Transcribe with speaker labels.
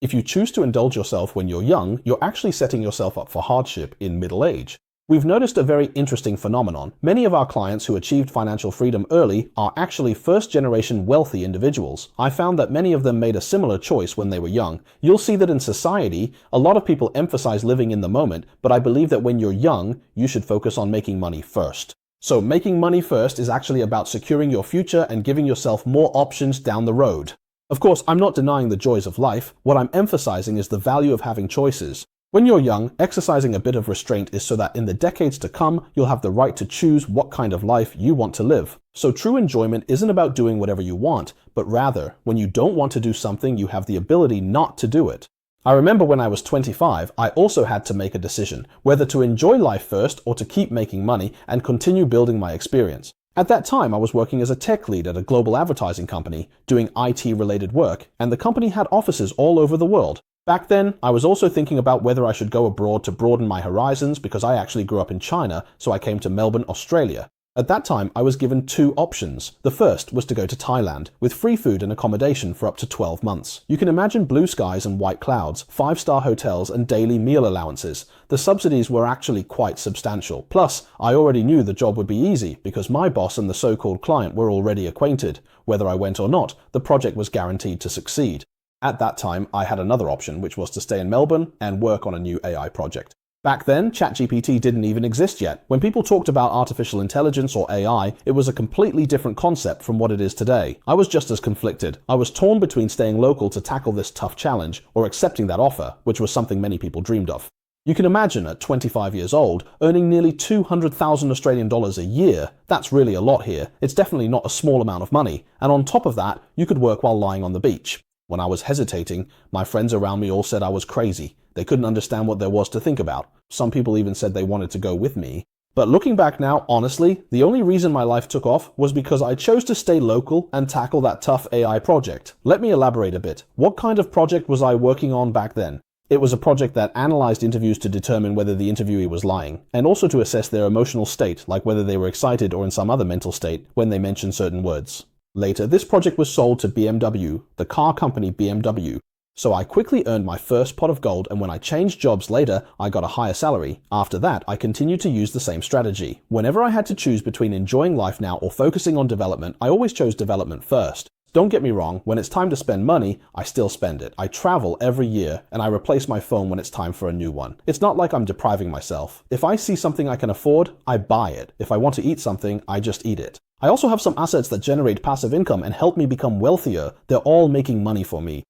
Speaker 1: If you choose to indulge yourself when you're young, you're actually setting yourself up for hardship in middle age. We've noticed a very interesting phenomenon. Many of our clients who achieved financial freedom early are actually first-generation wealthy individuals. I found that many of them made a similar choice when they were young. You'll see that in society, a lot of people emphasize living in the moment, but I believe that when you're young, you should focus on making money first. So making money first is actually about securing your future and giving yourself more options down the road. Of course, I'm not denying the joys of life. What I'm emphasizing is the value of having choices. When you're young, exercising a bit of restraint is so that in the decades to come, you'll have the right to choose what kind of life you want to live. So true enjoyment isn't about doing whatever you want, but rather, when you don't want to do something, you have the ability not to do it. I remember when I was 25, I also had to make a decision, whether to enjoy life first or to keep making money and continue building my experience. At that time, I was working as a tech lead at a global advertising company, doing IT-related work, and the company had offices all over the world. Back then, I was also thinking about whether I should go abroad to broaden my horizons because I actually grew up in China, so I came to Melbourne, Australia. At that time, I was given two options. The first was to go to Thailand, with free food and accommodation for up to 12 months. You can imagine blue skies and white clouds, 5-star hotels and daily meal allowances. The subsidies were actually quite substantial. Plus, I already knew the job would be easy because my boss and the so-called client were already acquainted. Whether I went or not, the project was guaranteed to succeed. At that time, I had another option, which was to stay in Melbourne and work on a new AI project. Back then, ChatGPT didn't even exist yet. When people talked about artificial intelligence or AI, it was a completely different concept from what it is today. I was just as conflicted. I was torn between staying local to tackle this tough challenge or accepting that offer, which was something many people dreamed of. You can imagine at 25 years old, earning nearly 200,000 Australian dollars a year. That's really a lot here. It's definitely not a small amount of money. And on top of that, you could work while lying on the beach. When I was hesitating, my friends around me all said I was crazy. They couldn't understand what there was to think about. Some people even said they wanted to go with me. But looking back now, honestly, the only reason my life took off was because I chose to stay local and tackle that tough AI project. Let me elaborate a bit. What kind of project was I working on back then? It was a project that analyzed interviews to determine whether the interviewee was lying, and also to assess their emotional state, like whether they were excited or in some other mental state when they mentioned certain words. Later, this project was sold to BMW, the car company BMW. So I quickly earned my first pot of gold, and when I changed jobs later, I got a higher salary. After that, I continued to use the same strategy. Whenever I had to choose between enjoying life now or focusing on development, I always chose development first. Don't get me wrong, when it's time to spend money, I still spend it. I travel every year, and I replace my phone when it's time for a new one. It's not like I'm depriving myself. If I see something I can afford, I buy it. If I want to eat something, I just eat it. I also have some assets that generate passive income and help me become wealthier. They're all making money for me.